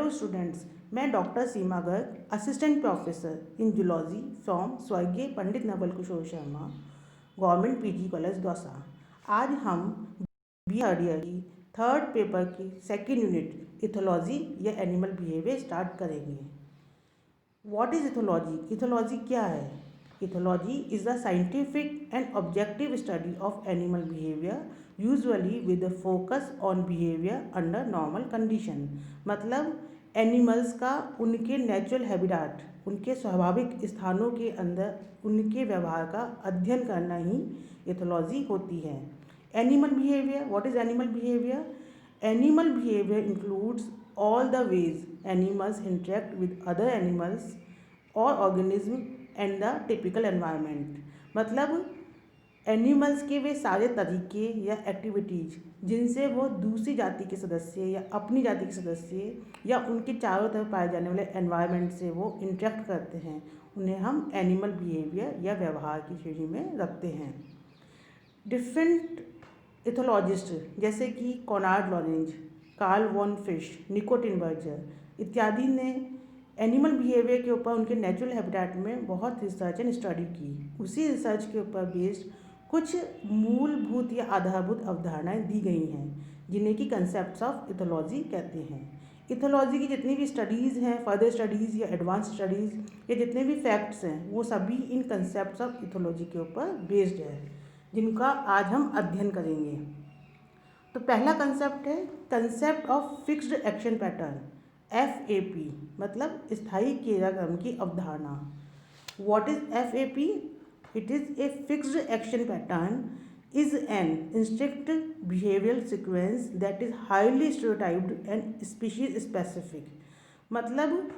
Hello students, मैं doctor Seema Garg, assistant professor in zoology from स्वर्गीय Pandit Naval Kishore Sharma, government PG college Dausa. आज हम बी थर्ड ईयर की थर्ड पेपर की सेकेंड यूनिट इथोलॉजी या एनिमल बिहेवियर स्टार्ट करेंगे। What is ethology? इथोलॉजी क्या है? Ethology is the scientific and objective study of animal behaviour usually with the focus on behaviour under normal condition. मतलब animals का उनके natural habitat, उनके स्वाभाविक स्थानों के अंदर उनके व्यवहार का अध्ययन करना ही इथोलॉजी होती है। Animal behaviour, what is animal behaviour? Animal behavior includes all the ways animals interact with other animals or organisms and the typical environment। मतलब एनिमल्स के वे सारे तरीके या एक्टिविटीज जिनसे वो दूसरी जाति के सदस्य या अपनी जाति के सदस्य या उनके चारों तरफ पाए जाने वाले एनवायरनमेंट से वो इंटरेक्ट करते हैं, उन्हें हम एनिमल बिहेवियर या व्यवहार की श्रेणी में रखते हैं। डिफरेंट इथोलॉजिस्ट जैसे कि कॉनार्ड लॉरेंज, कार्ल वॉन फिश, निको टिनबर्गर इत्यादि ने एनिमल बिहेवियर के ऊपर उनके नेचुरल हैबिटेट में बहुत रिसर्च एंड स्टडी की। उसी रिसर्च के ऊपर बेस्ड कुछ मूलभूत या आधारभूत अवधारणाएं दी गई हैं जिन्हें कि कंसेप्ट्स ऑफ इथोलॉजी कहते हैं। इथोलॉजी की जितनी भी स्टडीज़ हैं, फर्दर स्टडीज़ या एडवांस स्टडीज़ या जितने भी फैक्ट्स हैं, वो सभी इन कंसेप्ट्स ऑफ इथोलॉजी के ऊपर बेस्ड है, जिनका आज हम अध्ययन करेंगे। तो पहला कंसेप्ट है concept of fixed action pattern, FAP, मतलब स्थायी क्रियाक्रम की अवधारणा। What is FAP? It is a fixed action pattern is an instinct behavioral sequence that is highly stereotyped and species specific। मतलब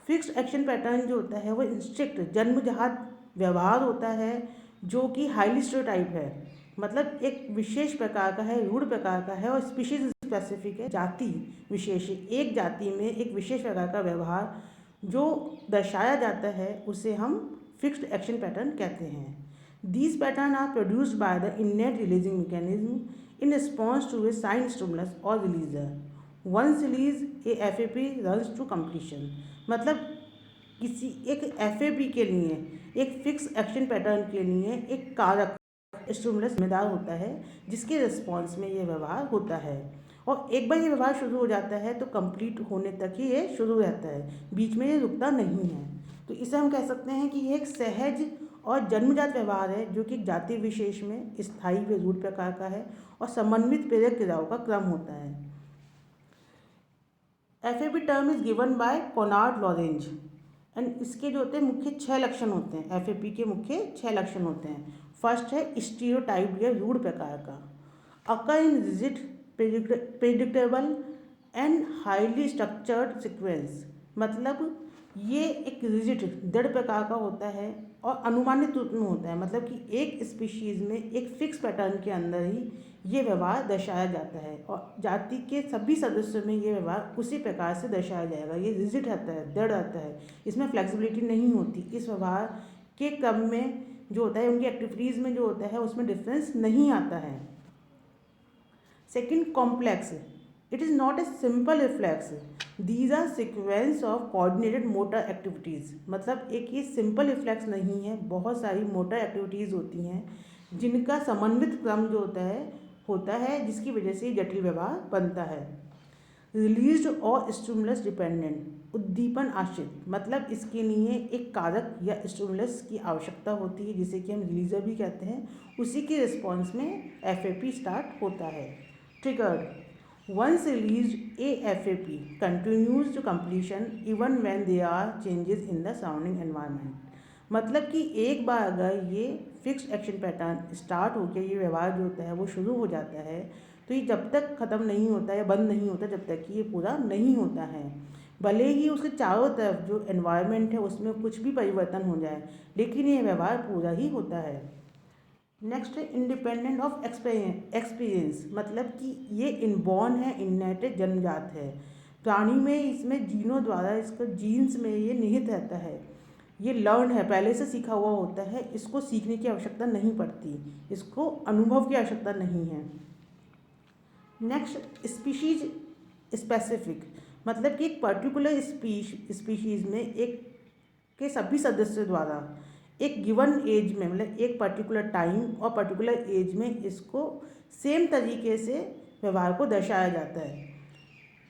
फिक्स्ड एक्शन पैटर्न जो होता है वो इंस्टिंक्ट जन्मजात व्यवहार होता है जो कि हाईली स्टेरियोटाइप है, मतलब एक विशेष प्रकार का है, रूढ़ प्रकार का है, और स्पीशीज स्पेसिफिक है, जाति विशेष, एक जाति में एक विशेष प्रकार का व्यवहार जो दर्शाया जाता है उसे हम फिक्स्ड एक्शन पैटर्न कहते हैं। These patterns are produced by the innate releasing mechanism in response to a sign stimulus or releaser। Once released, a FAP runs to completion। मतलब किसी एक FAP के लिए, एक फिक्स एक्शन पैटर्न के लिए एक कारक स्टिमुलस जिम्मेदार होता है जिसके रिस्पॉन्स में ये व्यवहार होता है, और एक बार ये व्यवहार शुरू हो जाता है तो कंप्लीट होने तक ही ये शुरू रहता है, बीच में ये रुकता नहीं है। तो इसे हम कह सकते हैं कि ये एक सहज और जन्मजात व्यवहार है जो कि जाति विशेष में स्थायी व रूढ़ प्रकार का है और समन्वित प्रेरक क्रियाओं का क्रम होता है। FAP term is given by Konrad Lorenz and इसके जो होते हैं मुख्य 6 लक्षण होते हैं। FAP के मुख्य 6 लक्षण होते हैं। फर्स्ट है स्टीरियोटाइप या रूढ़ प्रकार का, occur in rigid predictable and highly structured sequence. मतलब ये एक रिजिड दृढ़ प्रकार का होता है और अनुमानित रूप में होता है, मतलब कि एक स्पीशीज़ में एक फिक्स पैटर्न के अंदर ही ये व्यवहार दर्शाया जाता है और जाति के सभी सदस्यों में ये व्यवहार उसी प्रकार से दर्शाया जाएगा। ये रिजिड रहता है, दृढ़ रहता है, इसमें फ्लेक्सिबिलिटी नहीं होती। इस व्यवहार के क्रम में जो होता है, उनकी एक्टिविटीज़ में जो होता है उसमें डिफरेंस नहीं आता है। Second, complex, it is not a simple reflex, these are sequence of coordinated motor activities. मतलब एक ये सिंपल रिफ्लेक्स नहीं है, बहुत सारी मोटर एक्टिविटीज़ होती हैं जिनका समन्वित क्रम जो होता है जिसकी वजह से जटिल व्यवहार बनता है। रिलीज्ड और स्टिमुलस डिपेंडेंट, उद्दीपन आश्रित, मतलब इसके लिए एक कारक या स्टिमुलस की आवश्यकता होती है जिसे कि हम रिलीजर भी कहते हैं, उसी के रिस्पॉन्स में FAP स्टार्ट होता है। Triggered, once released a FAP continues to completion even when there are changes in the surrounding environment। मतलब कि एक बार अगर ये फिक्स्ड एक्शन पैटर्न स्टार्ट हो गया, ये व्यवहार जो होता है वो शुरू हो जाता है, तो ये जब तक ख़त्म नहीं होता या बंद नहीं होता जब तक कि ये पूरा नहीं होता है। भले ही उसके चारों तरफ जो एनवायरनमेंट है उसमें कुछ भी परिवर्तन हो जाए, लेकिन ये व्यवहार पूरा ही होता है। नेक्स्ट है इंडिपेंडेंट ऑफ एक्सपीरियंस, मतलब कि ये इनबॉर्न है, इननेट जन्मजात है। प्राणी में इसमें जीनों द्वारा, इसका जीन्स में ये निहित रहता है, ये लर्न है, पहले से सीखा हुआ होता है, इसको सीखने की आवश्यकता नहीं पड़ती, इसको अनुभव की आवश्यकता नहीं है। नेक्स्ट, स्पीशीज स्पेसिफिक, मतलब कि एक पर्टिकुलर स्पीशीज़ में एक के सभी सदस्यों द्वारा एक गिवन एज में, मतलब एक पर्टिकुलर टाइम और पर्टिकुलर एज में इसको सेम तरीके से व्यवहार को दर्शाया जाता है।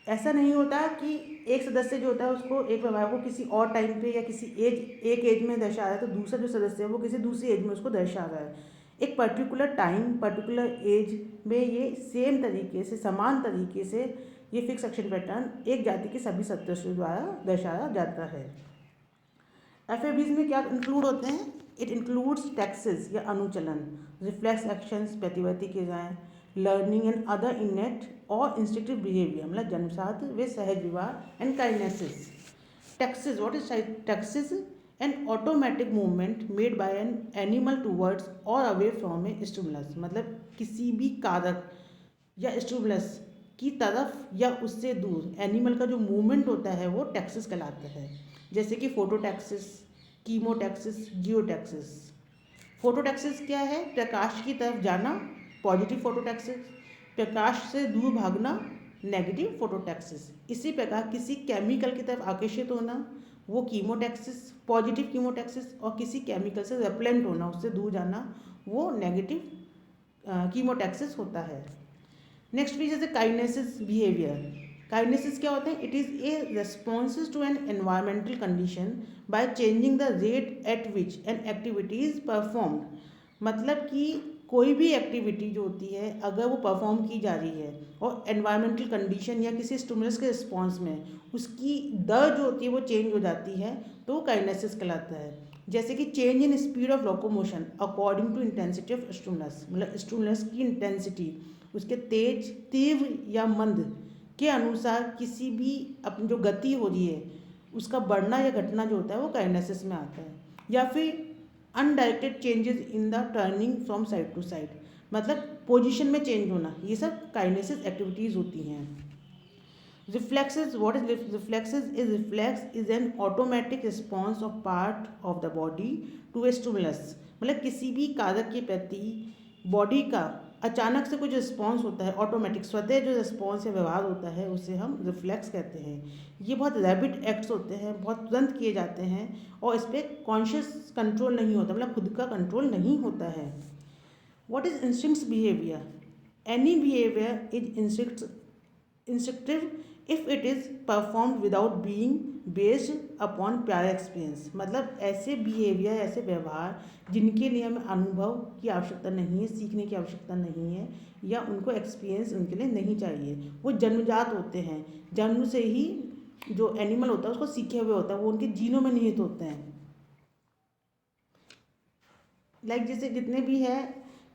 ऐसा नहीं होता कि एक सदस्य जो होता है उसको एक व्यवहार को किसी और टाइम पे या किसी एक एज में दर्शा रहा है, तो दूसरा जो सदस्य है वो किसी दूसरी एज में उसको दर्शा रहा है। एक पर्टिकुलर टाइम पर्टिकुलर एज में ये सेम तरीके से, समान तरीके से ये फिक्स एक्शन पैटर्न एक जाति के सभी सदस्यों द्वारा दर्शाया जाता है। एफएबीज में क्या इंक्लूड होते हैं? इट इंक्लूड्स टैक्सेस या अनुचलन, रिफ्लेक्स एक्शंस प्रतिवर्ती क्रियाएं, लर्निंग एंड अदर इनेट और इंस्टिंक्टिव बिहेवियर, मतलब जन्मजात व सहज व्यवहार and kinesis. Taxes, what is taxes? N automatic movement made by an animal towards और अवे फ्रॉम ए स्टिमुलस, मतलब किसी भी कारक या स्टिमुलस की तरफ या उससे दूर एनिमल का जो मूवमेंट होता है वो टैक्सेस कहलाता है। जैसे कि फोटोटैक्सिस, कीमोटैक्सिस, जियोटैक्सिस। फोटोटैक्सिस क्या है? प्रकाश की तरफ जाना, पॉजिटिव फोटोटैक्सिस। प्रकाश से दूर भागना, नेगेटिव फोटोटैक्सिस। इसी प्रकार किसी केमिकल की तरफ आकर्षित होना, वो कीमोटैक्सिस, पॉजिटिव कीमोटैक्सिस। और किसी केमिकल से रेपेलेंट होना, उससे दूर जाना, वो नेगेटिव कीमोटैक्सिस होता है। नेक्स्ट भी जैसे काइनेसिस बिहेवियर। काइनेसिस क्या होते हैं? It is a responses to an environmental condition by changing the rate at which an activity is performed, मतलब कि कोई भी एक्टिविटी जो होती है अगर वो परफॉर्म की जा रही है और एनवायरमेंटल कंडीशन या किसी स्टिमुलस के रिस्पॉन्स में उसकी दर जो होती है वो चेंज हो जाती है, तो वो काइनेसिस कहलाता है। जैसे कि change in speed of locomotion according to intensity of stimulus, मतलब स्टिमुलस की इंटेंसिटी उसके तेज, तीव्र या मंद के अनुसार किसी भी अपनी जो गति हो रही है उसका बढ़ना या घटना जो होता है वो काइनेसिस में आता है। या फिर undirected changes in the turning from side to side, मतलब पोजीशन में चेंज होना, ये सब काइनेसिस एक्टिविटीज़ होती हैं। Reflexes, what is reflexes? Is reflex is an automatic response of part of the body to a stimulus, मतलब किसी भी कारक के प्रति बॉडी का अचानक से कुछ रिस्पॉन्स होता है, ऑटोमेटिक स्वतः जो रिस्पॉन्स या व्यवहार होता है उसे हम रिफ्लेक्स कहते हैं। ये बहुत रैपिड एक्ट्स होते हैं, बहुत तुरंत किए जाते हैं और इस पर कॉन्शियस कंट्रोल नहीं होता, मतलब खुद का कंट्रोल नहीं होता है। What is instincts behaviour? Any behaviour is instructive if it is performed without being based upon prior experience, मतलब ऐसे बिहेवियर, ऐसे व्यवहार जिनके लिए हमें अनुभव की आवश्यकता नहीं है, सीखने की आवश्यकता नहीं है या उनको एक्सपीरियंस उनके लिए नहीं चाहिए, वो जन्मजात होते हैं, जन्म से ही जो एनिमल होता है उसको सीखे हुए होता है, वो उनके जीनों में निहित होते हैं। लाइक जैसे जितने भी है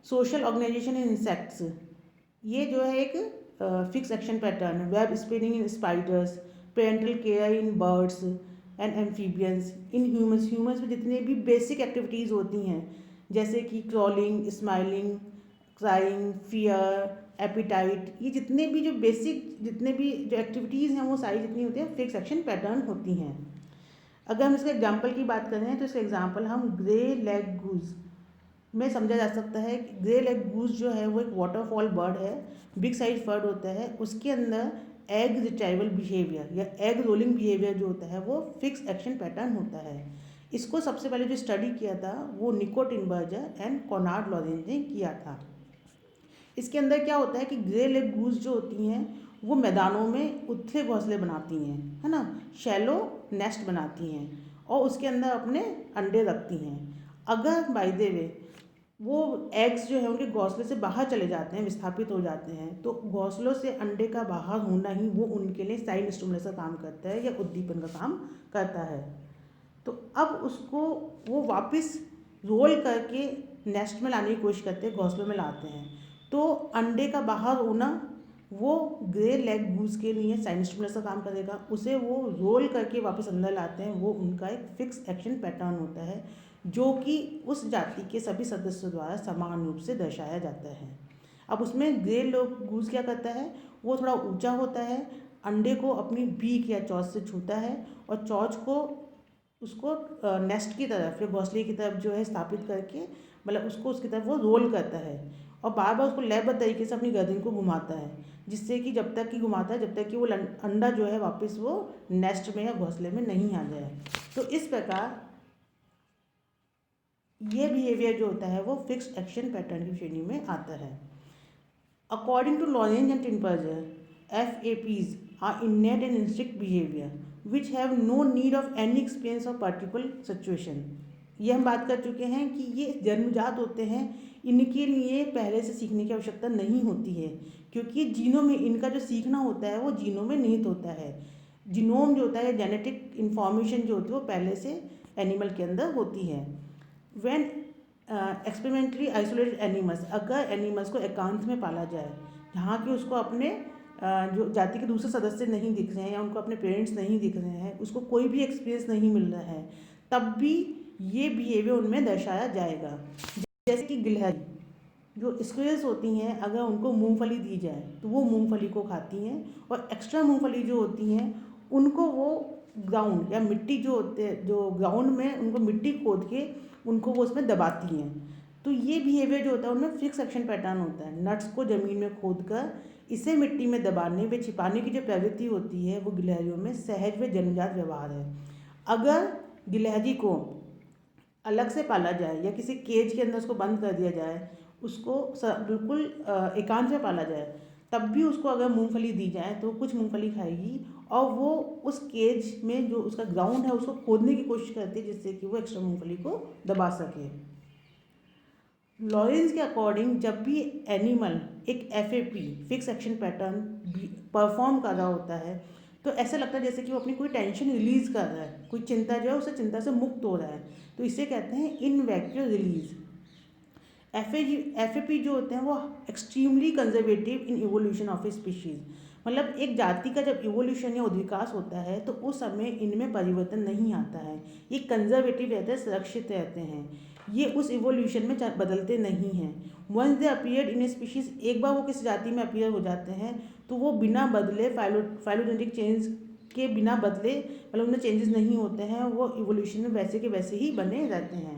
सोशल ऑर्गेनाइजेशन इन इंसेक्ट्स, ये जो है एक fix action pattern, web spinning in spiders, parental care in birds and amphibians, in humans में जितने भी बेसिक एक्टिविटीज़ होती हैं जैसे कि crawling, smiling, crying, fear, appetite, ये जितने भी जो बेसिक जितने भी जो एक्टिविटीज़ हैं वो सारी जितनी होती हैं फिक्स एक्शन पैटर्न होती हैं। अगर हम इसके एग्जाम्पल की बात करें तो इसका एग्जाम्पल हम ग्रे लेग गूज में समझा जा सकता है। ग्रे लेग गूज जो है वो एक वाटरफॉल बर्ड है, बिग साइज बर्ड होता है, उसके अंदर एग रिट्राइवल बिहेवियर या एग रोलिंग बिहेवियर जो होता है वो फिक्स एक्शन पैटर्न होता है। इसको सबसे पहले जो स्टडी किया था वो निको टिनबर्जर एंड कॉनार्ड लॉरेंज ने किया था। इसके अंदर क्या होता है कि ग्रे लेग गूज जो होती हैं वो मैदानों में उथले घोंसले बनाती हैं, है ना, शैलो नेस्ट बनाती हैं और उसके अंदर अपने अंडे रखती हैं। अगर बाय द वे वो एग्स जो है उनके घोंसले से बाहर चले जाते हैं, विस्थापित हो जाते हैं, तो घोंसलों से अंडे का बाहर होना ही वो उनके लिए साइन स्टिमुलस का काम करता है या उद्दीपन का काम करता है। तो अब उसको वो वापस रोल करके नेस्ट में लाने की कोशिश करते हैं, घोंसलों में लाते हैं, तो अंडे का बाहर होना वो ग्रे लेग गूज के लिए साइन स्टिमुलस का काम करेगा, उसे वो रोल करके वापस अंदर लाते हैं, वो उनका एक फिक्स एक्शन पैटर्न होता है जो कि उस जाति के सभी सदस्यों द्वारा समान रूप से दर्शाया जाता है। अब उसमें ग्रे लेग गूज क्या करता है, वो थोड़ा ऊंचा होता है, अंडे को अपनी बीक या चोंच से छूता है और चोंच को उसको नेस्ट की तरफ या घोंसले की तरफ जो है स्थापित करके, मतलब उसको उसकी तरफ वो रोल करता है और बार बार उसको लयबद्ध तरीके से अपनी गर्दन को घुमाता है, जिससे कि जब तक कि घुमाता है जब तक कि वो अंडा जो है वापस वो नेस्ट में या घोंसले में नहीं आ जाए। तो इस प्रकार ये बिहेवियर जो होता है वो फिक्स्ड एक्शन पैटर्न की श्रेणी में आता है। According to Lorenz and Tinbergen, FAPs are innate and instinct behavior which have no need of any experience of particular situation। ये हम बात कर चुके हैं कि ये जन्मजात होते हैं, इनके लिए पहले से सीखने की आवश्यकता नहीं होती है, क्योंकि जीनों में इनका जो सीखना होता है वो जीनों में निहित होता है। जीनोम जो होता है, जेनेटिक इन्फॉर्मेशन जो होती है वो पहले से एनिमल के अंदर होती है। व्हेन एक्सपेरिमेंटली आइसोलेटेड एनिमल्स, अगर एनिमल्स को एकांत में पाला जाए जहाँ कि उसको अपने जो जाति के दूसरे सदस्य नहीं दिख रहे हैं या उनको अपने पेरेंट्स नहीं दिख रहे हैं, उसको कोई भी एक्सपीरियंस नहीं मिल रहा है, तब भी ये बिहेवियर उनमें दर्शाया जाएगा। जैसे कि गिलहरी, जो स्क्विरल्स होती हैं, अगर उनको मूंगफली दी जाए तो वो मूंगफली को खाती हैं, और एक्स्ट्रा मूंगफली जो होती हैं उनको वो ग्राउंड या मिट्टी जो होते हैं, जो ग्राउंड में उनको मिट्टी खोद के उनको वो उसमें दबाती हैं। तो ये बिहेवियर जो होता है उनमें फिक्स एक्शन पैटर्न होता है। नट्स को ज़मीन में खोद कर इसे मिट्टी में दबाने व छिपाने की जो प्रवृत्ति होती है वो गिलहरियों में सहज व जन्मजात व्यवहार है। अगर गिलहरी को अलग से पाला जाए या किसी केज के अंदर उसको बंद कर दिया जाए, उसको बिल्कुल एकांत में पाला जाए, तब भी उसको अगर मूंगफली दी जाए तो कुछ मूंगफली खाएगी, और वो उस केज में जो उसका ग्राउंड है उसको खोदने की कोशिश करती है जिससे कि वो एक्स्ट्रा मूंगफली को दबा सके। लॉरेंस के अकॉर्डिंग जब भी एनिमल एक FAP fix action pattern perform कर रहा होता है तो ऐसा लगता है जैसे कि वो अपनी कोई टेंशन रिलीज़ कर रहा है, कोई चिंता जो है उसे चिंता से मुक्त हो रहा है, तो इसे कहते हैं इन वैक्यूम रिलीज। FAP जो होते हैं वो extremely conservative in evolution of A species, मतलब एक जाति का जब इवोल्यूशन या उद्विकास होता है तो उस समय इनमें परिवर्तन नहीं आता है, ये कंजर्वेटिव रहते हैं, सुरक्षित रहते हैं, ये उस इवोल्यूशन में बदलते नहीं हैं। Once they appeared in a species, एक बार वो किसी जाति में अपीयर हो जाते हैं तो वो बिना बदले फाइलोजेनेटिक चेंज के बिना बदले, मतलब उनमें चेंजेस नहीं होते हैं, वो इवोल्यूशन में वैसे के वैसे ही बने रहते हैं।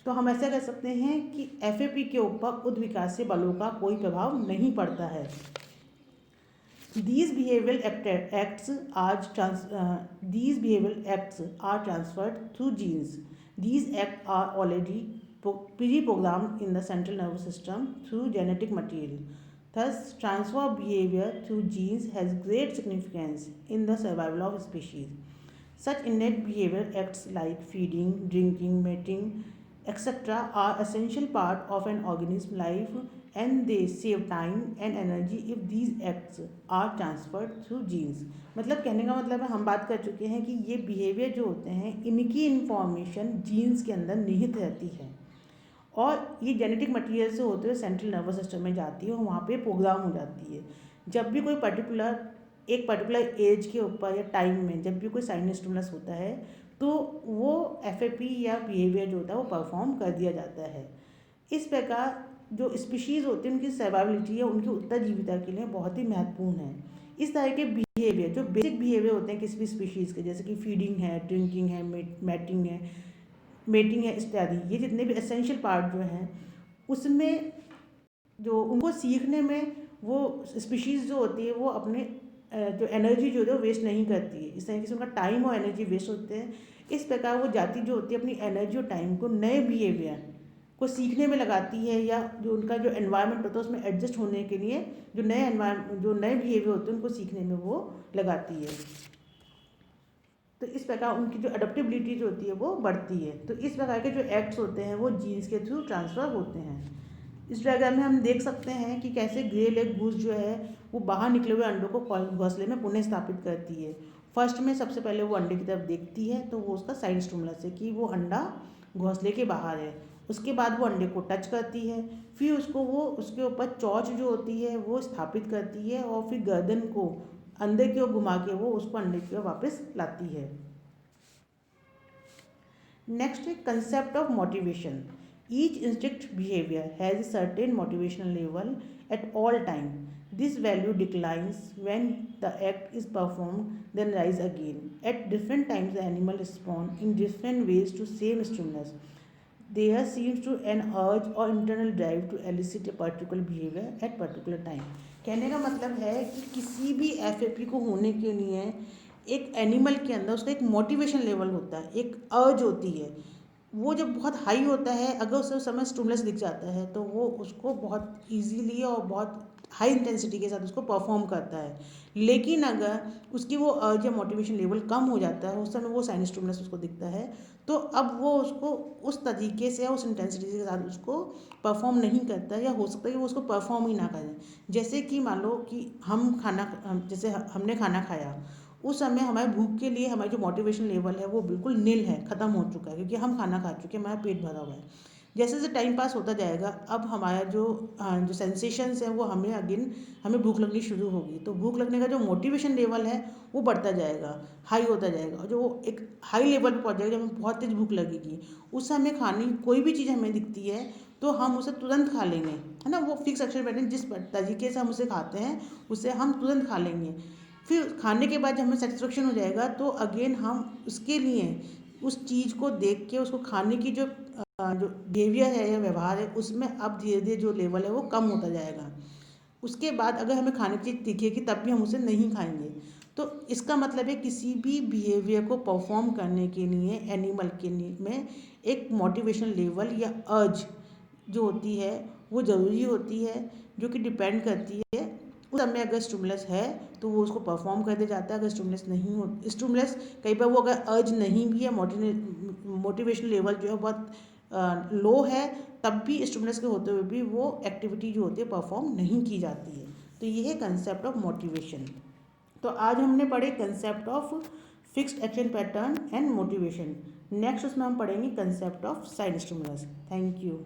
तो हम ऐसा कह सकते हैं कि FAP के ऊपर उद्विकासीय बलों का कोई प्रभाव नहीं पड़ता है। These behavioral acts are transferred through genes. These acts are already pre-programmed in the central nervous system through genetic material. Thus, transfer of behavior through genes has great significance in the survival of species. Such innate behavioral acts like feeding, drinking, mating, etc. are essential part of an organism's life, and they save time and energy if these acts are transferred through genes। मतलब कहने का मतलब है, हम बात कर चुके हैं कि ये बिहेवियर जो होते हैं इनकी इन्फॉर्मेशन जीन्स के अंदर निहित रहती है, और ये जेनेटिक मटेरियल से होते हुए सेंट्रल नर्वस सिस्टम में जाती है और वहाँ पे प्रोग्राम हो जाती है। जब भी कोई एक पर्टिकुलर एज के ऊपर या टाइम में जब भी कोई साइन स्टिमुलस होता है तो वो FAP या बिहेवियर जो होता है वो परफॉर्म कर दिया जाता है। इस प्रकार जो स्पीशीज़ होती है उनकी सर्वाइवलिटी या उनकी उत्तरजीविता के लिए बहुत ही महत्वपूर्ण है। इस तरह के बिहेवियर जो बेसिक बिहेवियर होते हैं किसी भी स्पीशीज़ के, जैसे कि फीडिंग है, ड्रिंकिंग है, मेटिंग है इत्यादि, ये जितने भी एसेंशियल पार्ट जो हैं उसमें जो उनको सीखने में वो स्पीशीज़ जो होती है वो अपने जो एनर्जी जो है वो वेस्ट नहीं करती है, इस तरीके से उनका टाइम और एनर्जी वेस्ट होते हैं। इस प्रकार वो जाति जो होती है अपनी एनर्जी और टाइम को नए बिहेवियर को सीखने में लगाती है, या जो उनका जो एनवायरनमेंट होता है उसमें एडजस्ट होने के लिए जो नए बिहेवियर होते हैं उनको सीखने में वो लगाती है। तो इस प्रकार उनकी जो अडेप्टेबिलिटी जो होती है वो बढ़ती है। तो इस प्रकार के जो एक्ट्स होते हैं वो जीन्स के थ्रू ट्रांसफ़र होते हैं। इस डायग्राम में हम देख सकते हैं कि कैसे ग्रे लेग गूस जो है वो बाहर निकले हुए अंडों को घोंसले में पुनः स्थापित करती है। फर्स्ट में सबसे पहले वो अंडे की तरफ देखती है तो वो उसका साइन स्टिमुलस है कि वो अंडा घोंसले के बाहर है। उसके बाद वो अंडे को टच करती है, फिर उसके ऊपर चोंच जो होती है वो स्थापित करती है, और फिर गर्दन को अंदर की ओर घुमा के वो उसको अंडे की ओर वापस लाती है। नेक्स्ट है concept of motivation. Each instinct behavior has a certain motivational level at all time. This value declines when the act is performed, then rise again. At different times, the animal responds in different ways to same stimulus. There seems to an urge or internal drive to elicit a particular behaviour at particular time. कहने का मतलब है कि किसी भी F को होने के लिए एक एनिमल के अंदर उसका एक मोटिवेशन लेवल होता है, एक अर्ज होती है। वो जब बहुत हाई होता है, अगर उस समय स्टिमुलस दिख जाता है तो वो उसको बहुत इजीली और बहुत हाई इंटेंसिटी के साथ उसको परफॉर्म करता है। लेकिन अगर उसकी वो अर्ज या मोटिवेशन लेवल कम हो जाता है, उस समय वो साइन स्टिमुलस उसको दिखता है, तो अब वो उसको उस तरीके से या उस इंटेंसिटी के साथ उसको परफॉर्म नहीं करता, या हो सकता है कि वो उसको परफॉर्म ही ना करें। जैसे कि मान लो कि जैसे हमने खाना खाया, उस समय हमारे भूख के लिए हमारी जो मोटिवेशन लेवल है वो बिल्कुल नील है, ख़त्म हो चुका है, क्योंकि हम खाना खा चुके हैं, हमारा पेट भरा हुआ है। जैसे जैसे टाइम पास होता जाएगा, अब हमारा जो सेंसेशंस हैं वो हमें भूख लगनी शुरू होगी, तो भूख लगने का जो मोटिवेशन लेवल है वो बढ़ता जाएगा, हाई होता जाएगा, और जो वो एक हाई लेवल पर पहुँच जाएगा जब हमें बहुत तेज भूख लगेगी, उस समय खाने कोई भी चीज़ हमें दिखती है तो हम उसे तुरंत खा लेंगे, है ना। वो फिक्स एक्शन पैटर्न जिस तरीके से हम उसे खाते हैं उसे हम तुरंत खा लेंगे। फिर खाने के बाद जब हमें सेटिस्फेक्शन हो जाएगा तो अगेन हम उसके लिए उस चीज़ को देख के उसको खाने की जो बिहेवियर है या व्यवहार है उसमें अब धीरे धीरे जो लेवल है वो कम होता जाएगा। उसके बाद अगर हमें खाने की चीज़ दिखेगी तब भी हम उसे नहीं खाएंगे। तो इसका मतलब है किसी भी बिहेवियर को परफॉर्म करने के लिए एनिमल के लिए में एक मोटिवेशन लेवल या अर्ज जो होती है वो ज़रूरी होती है, जो कि डिपेंड करती है उस समय। अगर स्टिमुलस है तो वो उसको परफॉर्म कर दे जाता है, अगर स्टिमुलस नहीं हो, स्टिमुलस कई बार वो अगर अर्ज नहीं भी है, मोटिवेशन लेवल जो है बहुत लो है, तब भी स्टिमुलस के होते हुए भी वो एक्टिविटी जो होती है परफॉर्म नहीं की जाती है। तो ये है कंसेप्ट ऑफ मोटिवेशन। तो आज हमने पढ़े concept of fixed action pattern and motivation. Next उसमें हम पढ़ेंगे concept of side stimulus. Thank you.